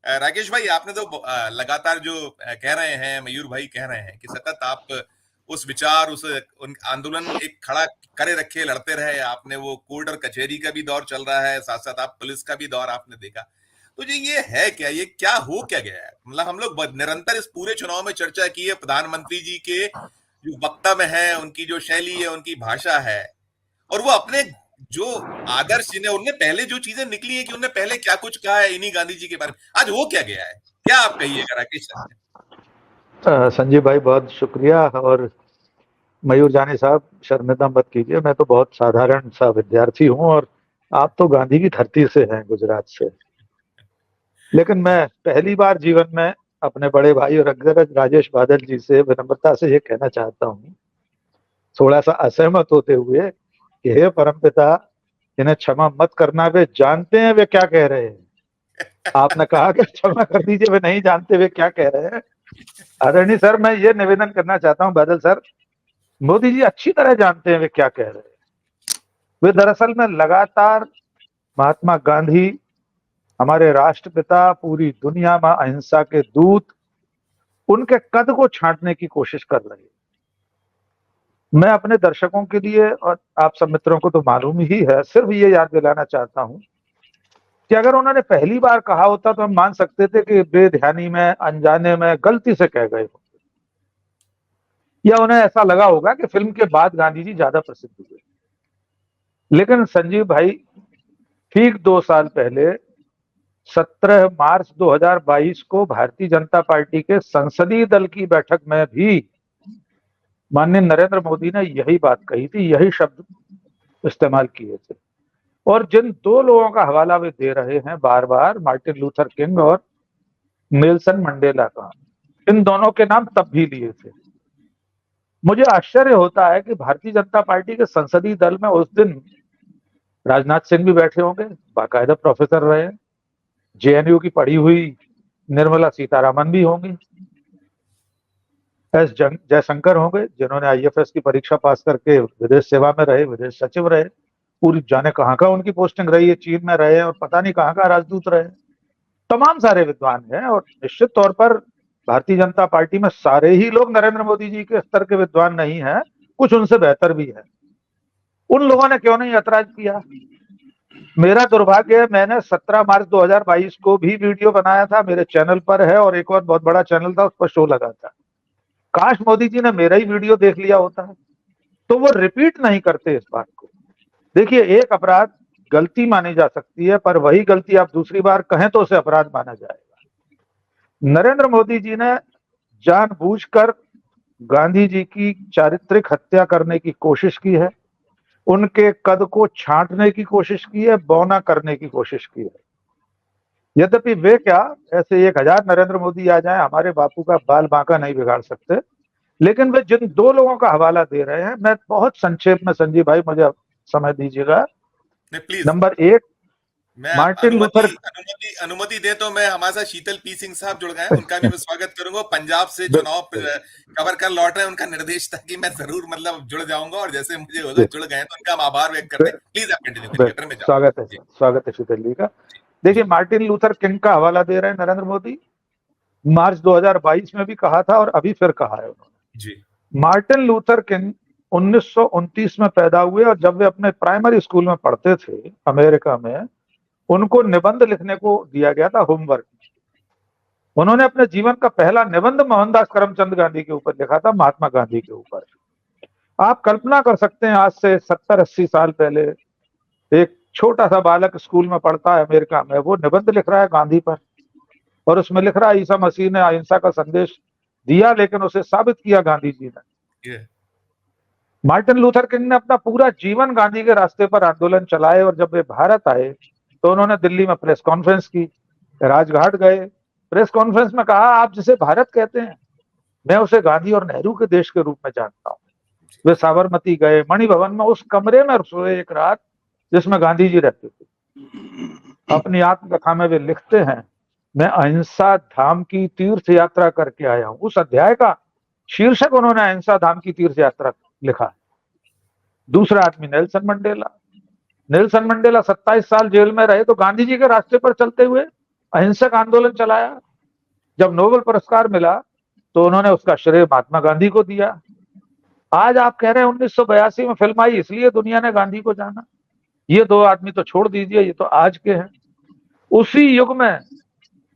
राकेश भाई, आपने तो लगातार जो कह रहे हैं, मयूर भाई कह रहे हैं कि सतत आप उस विचार, उन आंदोलन एक खड़ा करे रखे, लड़ते रहे। आपने वो कोर्ट और कचहरी का भी दौर चल रहा है, साथ साथ आप पुलिस का भी दौर आपने देखा। तो ये है क्या, ये क्या हो क्या गया है? मतलब हम लोग निरंतर इस पूरे चुनाव में चर्चा की है प्रधानमंत्री जी के जो वक्तव्य है, उनकी जो शैली है, उनकी भाषा है, और वो अपने जो आदर्श जिन्हें उनने पहले जो चीजें निकली है कि उनने पहले क्या कुछ कहा है इन्हीं गांधी जी के बारे में, आज हो क्या गया है? क्या आप कहिएगा राकेश सर? संजीव भाई, बहुत शुक्रिया। और मयूर जानी साहब, शर्मिंदा मत कीजिए, मैं तो बहुत साधारण सा विद्यार्थी हूँ और आप तो गांधी की धरती से हैं, गुजरात से। लेकिन मैं पहली बार जीवन में अपने बड़े भाई और अग्रज राजेश बादल जी से विनम्रता से ये कहना चाहता हूँ, थोड़ा सा असहमत होते हुए, कि हे परमपिता, इन्हें क्षमा मत करना, वे जानते हैं वे क्या कह रहे हैं। आपने कहा कि क्षमा कर दीजिए, वे नहीं जानते वे क्या कह रहे हैं। आदरणीय सर, मैं ये निवेदन करना चाहता हूँ बादल सर, मोदी जी अच्छी तरह जानते हैं वे क्या कह रहे हैं। वे दरअसल में लगातार महात्मा गांधी, हमारे राष्ट्रपिता, पूरी दुनिया में अहिंसा के दूत, उनके कद को छांटने की कोशिश कर रहे हैं। मैं अपने दर्शकों के लिए और आप सब मित्रों को तो मालूम ही है, सिर्फ ये याद दिलाना चाहता हूं कि अगर उन्होंने पहली बार कहा होता तो हम मान सकते थे कि बेध्यानी में, अनजाने में, गलती से कह गए होंगे, या उन्हें ऐसा लगा होगा कि फिल्म के बाद गांधी जी ज्यादा प्रसिद्ध हुए। लेकिन संजीव भाई, ठीक 2 साल पहले 17 मार्च 2022 को भारतीय जनता पार्टी के संसदीय दल की बैठक में भी माननीय नरेंद्र मोदी ने यही बात कही थी, यही शब्द इस्तेमाल किए थे। और जिन दो लोगों का हवाला वे दे रहे हैं बार बार, मार्टिन लूथर किंग और नेल्सन मंडेला का, इन दोनों के नाम तब भी लिए थे। मुझे आश्चर्य होता है कि भारतीय जनता पार्टी के संसदीय दल में उस दिन राजनाथ सिंह भी बैठे होंगे, बाकायदा प्रोफेसर रहे, जेएनयू की पढ़ी हुई निर्मला सीतारामन भी होंगी, एस जयशंकर होंगे, जिन्होंने आईएफएस की परीक्षा पास करके विदेश सेवा में रहे, विदेश सचिव रहे, पूरी जाने कहाँ का उनकी पोस्टिंग रही है, चीन में रहे और पता नहीं कहाँ का राजदूत रहे। तमाम सारे विद्वान हैं और निश्चित तौर पर भारतीय जनता पार्टी में सारे ही लोग नरेंद्र मोदी जी के स्तर के विद्वान नहीं हैं, कुछ उनसे बेहतर भी है। उन लोगों ने क्यों नहीं ऐतराज किया? मेरा दुर्भाग्य है, मैंने 17 मार्च 2022 को भी वीडियो बनाया था, मेरे चैनल पर है, और एक और बहुत बड़ा चैनल था, उस पर शो लगा था। काश मोदी जी ने मेरा ही वीडियो देख लिया होता है, तो वो रिपीट नहीं करते इस बात को। देखिए, एक अपराध गलती मानी जा सकती है, पर वही गलती आप दूसरी बार कहें तो उसे अपराध माना जाएगा। नरेंद्र मोदी जी ने जानबूझकर गांधी जी की चारित्रिक हत्या करने की कोशिश की है, उनके कद को छांटने की कोशिश की है, बौना करने की कोशिश की है। यद्यपि वे क्या, ऐसे 1000 नरेंद्र मोदी आ जाएं, हमारे बापू का बाल बांका नहीं बिगाड़ सकते। लेकिन वे जिन दो लोगों का हवाला दे रहे हैं, मैं बहुत संक्षेप में, संजीव भाई मुझे समय दीजिएगा। प्लीज, नंबर 1, मैं मार्टिन अनुमति लूथर। अनुमति अनुमति दे तो मैं हमारे साथ शीतल पी सिंह साहब जुड़ गए, उनका भी मैं स्वागत करूंगा। पंजाब से चुनाव कवर कर लौट रहे हैं, उनका निर्देश था कि मैं जरूर मतलब जुड़ जाऊंगा, और जैसे मुझे होगा जुड़ गए हैं तो उनका हम आभार व्यक्त करते हैं। प्लीज आप कंटिन्यू करिए, फिर मैं स्वागत है जी। सर, स्वागत है शीतल जी का। देखिए, मार्टिन लूथर किंग का हवाला दे रहे हैं नरेंद्र मोदी, मार्च 2022 में भी कहा था और अभी फिर कहा है उन्होंने जी। मार्टिन लूथर किंग 1929 में पैदा हुए, और जब वे अपने प्राइमरी स्कूल में पढ़ते थे अमेरिका में, उनको निबंध लिखने को दिया गया था, होमवर्क। उन्होंने अपने जीवन का पहला निबंध मोहनदास करमचंद गांधी के ऊपर लिखा था, महात्मा गांधी के ऊपर। आप कल्पना कर सकते हैं, आज से 70-80 साल पहले एक छोटा सा बालक स्कूल में पढ़ता है अमेरिका में, वो निबंध लिख रहा है गांधी पर, और उसमें लिख रहा है ईसा मसीह ने अहिंसा का संदेश दिया, लेकिन उसे साबित किया गांधी जी ने। मार्टिन लूथर किंग ने अपना पूरा जीवन गांधी के रास्ते पर आंदोलन चलाए, और जब वे भारत आए तो उन्होंने दिल्ली में प्रेस कॉन्फ्रेंस की, राजघाट गए, प्रेस कॉन्फ्रेंस में कहा, आप जिसे भारत कहते हैं, मैं उसे गांधी और नेहरू के देश के रूप में जानता हूं। वे साबरमती गए, मणि भवन में उस कमरे में सोए एक रात जिसमें गांधी जी रहते थे। अपनी आत्मकथा में वे लिखते हैं, मैं अहिंसा धाम की तीर्थ यात्रा करके आया हूं। उस अध्याय का शीर्षक उन्होंने अहिंसा धाम की तीर्थ यात्रा लिखा। दूसरा आदमी नेल्सन मंडेला। नेल्सन मंडेला 27 साल जेल में रहे तो गांधी जी के रास्ते पर चलते हुए अहिंसक आंदोलन चलाया। जब नोबेल पुरस्कार मिला तो उन्होंने उसका श्रेय महात्मा गांधी को दिया। आज आप कह रहे हैं 1982 में फिल्म आई इसलिए दुनिया ने गांधी को जाना। ये दो आदमी तो छोड़ दीजिए, ये तो आज के हैं। उसी युग में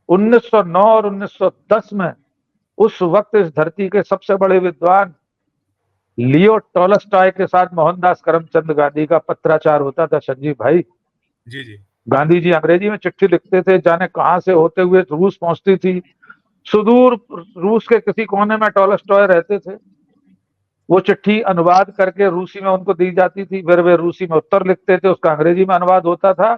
1909 और 1910 में उस वक्त इस धरती के सबसे बड़े विद्वान लियो टॉलस्टॉय के साथ मोहनदास करमचंद गांधी का पत्राचार होता था। संजीव भाई, जी जी। गांधी जी अंग्रेजी में चिट्ठी लिखते थे, जाने कहां से होते हुए रूस पहुंचती थी। सुदूर रूस के किसी कोने में टॉलस्टॉय रहते थे। वो चिट्ठी अनुवाद करके रूसी में उनको दी जाती थी, फिर वे रूसी में उत्तर लिखते थे, उसका अंग्रेजी में अनुवाद होता था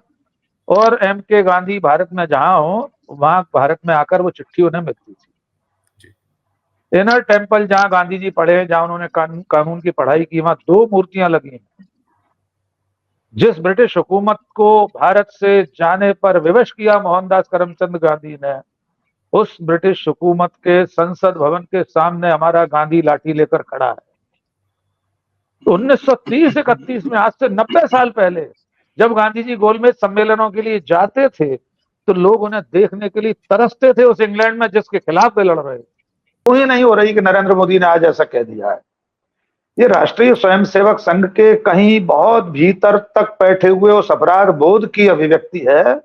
और एम के गांधी भारत में जहां हो वहां भारत में आकर वो चिट्ठी उन्हें मिलती थी। इनर टेम्पल जहां गांधी जी पढ़े, जहां उन्होंने कानून की पढ़ाई की, वहां दो मूर्तियां लगी हैं। जिस ब्रिटिश हुकूमत को भारत से जाने पर विवश किया मोहनदास करमचंद गांधी ने, उस ब्रिटिश हुकूमत के संसद भवन के सामने हमारा गांधी लाठी लेकर खड़ा है। तो 1930-31 में, आज से 90 साल पहले, जब गांधी जी गोलमेज सम्मेलनों के लिए जाते थे तो लोग उन्हें देखने के लिए तरसते थे, उस इंग्लैंड में जिसके खिलाफ वे लड़ रहे थे। वो ही नहीं हो रही कि नरेंद्र मोदी ने आज ऐसा कह दिया है। ये राष्ट्रीय स्वयंसेवक संघ के कहीं बहुत भीतर तक बैठे हुए उस अपराध बोध की अभिव्यक्ति है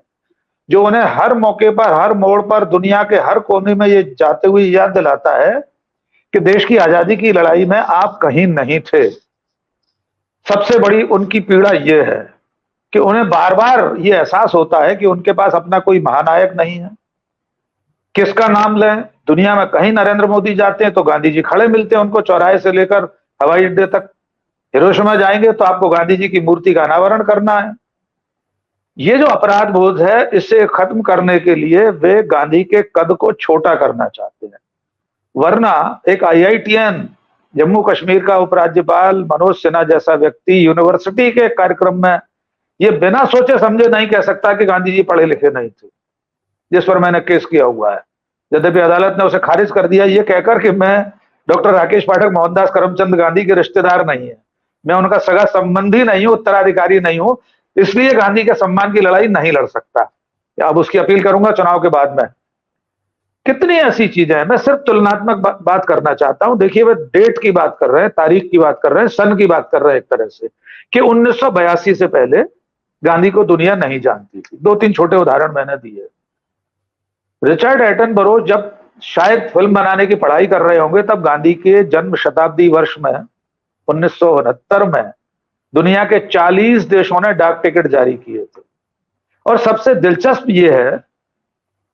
जो उन्हें हर मौके पर, हर मोड़ पर, दुनिया के हर कोने में ये जाते हुए याद दिलाता है कि देश की आजादी की लड़ाई में आप कहीं नहीं थे। सबसे बड़ी उनकी पीड़ा यह है कि उन्हें बार बार ये एहसास होता है कि उनके पास अपना कोई महानायक नहीं है। किसका नाम लें? दुनिया में कहीं नरेंद्र मोदी जाते हैं तो गांधी जी खड़े मिलते हैं उनको, चौराहे से लेकर हवाई अड्डे तक। हिरोशिमा जाएंगे तो आपको गांधी जी की मूर्ति का अनावरण करना है। ये जो अपराध बोध है, इसे खत्म करने के लिए वे गांधी के कद को छोटा करना चाहते हैं। वरना एक IITN, जम्मू कश्मीर का उपराज्यपाल मनोज सिन्हा जैसा व्यक्ति यूनिवर्सिटी के कार्यक्रम में ये बिना सोचे समझे नहीं कह सकता कि गांधी जी पढ़े लिखे नहीं थे, जिस पर मैंने केस किया हुआ है। यद्यपि अदालत ने उसे खारिज कर दिया ये कहकर कि मैं डॉक्टर राकेश पाठक मोहनदास करमचंद गांधी के रिश्तेदार नहीं है, मैं उनका सगा संबंधी नहीं हूं, उत्तराधिकारी नहीं हूं, इसलिए गांधी के सम्मान की लड़ाई नहीं लड़ सकता। अब उसकी अपील करूंगा चुनाव के बाद में। कितनी ऐसी चीजें हैं। मैं सिर्फ तुलनात्मक बात करना चाहता हूं। देखिए, वे डेट की बात कर रहे हैं, तारीख की बात कर रहे हैं, सन की बात कर रहे हैं, एक तरह से कि 1982 से पहले गांधी को दुनिया नहीं जानती थी। 2-3 छोटे उदाहरण मैंने दिए। रिचर्ड एटनबरो जब शायद फिल्म बनाने की पढ़ाई कर रहे होंगे, तब गांधी के जन्म शताब्दी वर्ष में 1969 में दुनिया के 40 देशों ने डाक टिकट जारी किए थे। और सबसे दिलचस्प यह है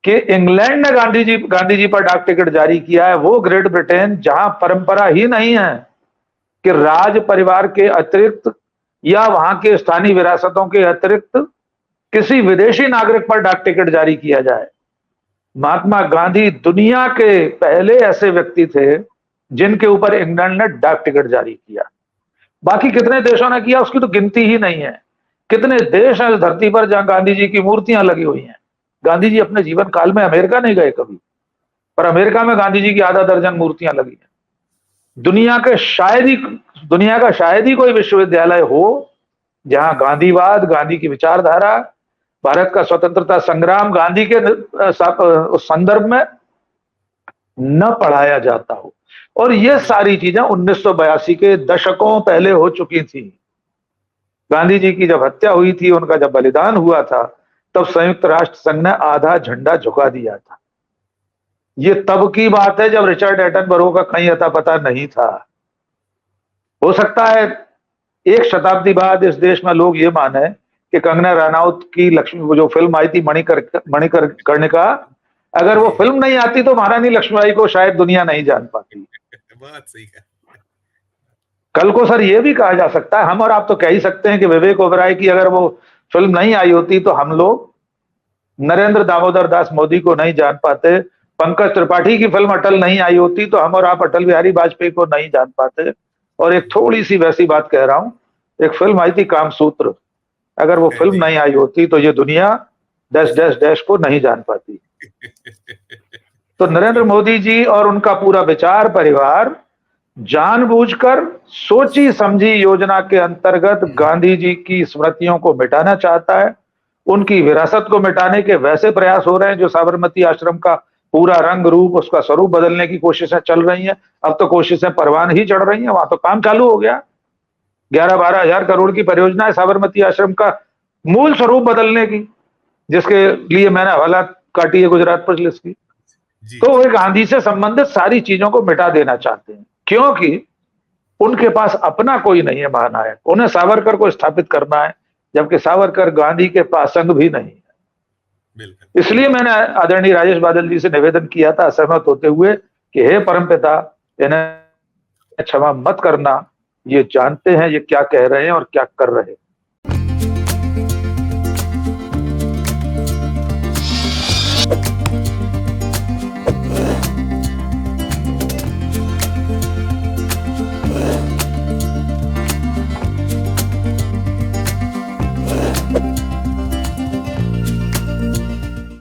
कि इंग्लैंड ने गांधी जी पर डाक टिकट जारी किया है, वो ग्रेट ब्रिटेन जहां परंपरा ही नहीं है कि राज परिवार के अतिरिक्त या वहां के स्थानीय विरासतों के अतिरिक्त किसी विदेशी नागरिक पर डाक टिकट जारी किया जाए। महात्मा गांधी दुनिया के पहले ऐसे व्यक्ति थे जिनके ऊपर इंग्लैंड ने डाक टिकट जारी किया। बाकी कितने देशों ने किया उसकी तो गिनती ही नहीं है। कितने देश हैं इस धरती पर जहां गांधी जी की मूर्तियां लगी हुई हैं। गांधी जी अपने जीवन काल में अमेरिका नहीं गए कभी, पर अमेरिका में गांधी जी की आधा दर्जन मूर्तियां लगी हैं। दुनिया का शायद ही कोई विश्वविद्यालय हो जहां गांधीवाद, गांधी की विचारधारा, भारत का स्वतंत्रता संग्राम गांधी के उस संदर्भ में न पढ़ाया जाता हो। और ये सारी चीजें 1982 के दशकों पहले हो चुकी थी। गांधी जी की जब हत्या हुई थी, उनका जब बलिदान हुआ था, तब संयुक्त राष्ट्र संघ ने आधा झंडा झुका दिया था। ये तब की बात है जब रिचर्ड एटनबरो का कहीं अता पता नहीं था। हो सकता है एक शताब्दी बाद इस देश में लोग ये माने कि कंगना रनौत की लक्ष्मी जो फिल्म आई थी मणिकर्णिका, अगर वो फिल्म नहीं आती तो महारानी लक्ष्मीबाई को शायद दुनिया नहीं जान पाती। बात सही है। कल को सर ये भी कहा जा सकता है, हम और आप तो कह ही सकते हैं कि विवेक ओबराय की अगर वो फिल्म नहीं आई होती तो हम लोग नरेंद्र दामोदर दास मोदी को नहीं जान पाते। पंकज त्रिपाठी की फिल्म अटल नहीं आई होती तो हम और आप अटल बिहारी वाजपेयी को नहीं जान पाते। और एक थोड़ी सी वैसी बात कह रहा हूं, एक फिल्म आई थी कामसूत्र, अगर वो फिल्म नहीं आई होती तो ये दुनिया डैश डैश डैश को नहीं जान पाती। तो नरेंद्र मोदी जी और उनका पूरा विचार परिवार जानबूझकर सोची समझी योजना के अंतर्गत गांधी जी की स्मृतियों को मिटाना चाहता है उनकी विरासत को मिटाने के वैसे प्रयास हो रहे हैं जो साबरमती आश्रम का पूरा रंग रूप, उसका स्वरूप बदलने की कोशिशें चल रही हैं। अब तो कोशिशें परवान ही चढ़ रही हैं, वहां तो काम चालू हो गया। 11-12 हजार करोड़ की परियोजना है साबरमती आश्रम का मूल स्वरूप बदलने की, जिसके लिए मैंने हवालात काटी है गुजरात पुलिस की। तो वे गांधी से संबंधित सारी चीजों को मिटा देना चाहते हैं, क्योंकि उनके पास अपना कोई नहीं है महानायक। उन्हें सावरकर को स्थापित करना है, जबकि सावरकर गांधी के पासंग भी नहीं है। इसलिए मैंने आदरणीय राजेश बादल जी से निवेदन किया था, असहमत होते हुए, कि हे परमपिता, इन्हें क्षमा मत करना, ये जानते हैं ये क्या कह रहे हैं और क्या कर रहे हैं।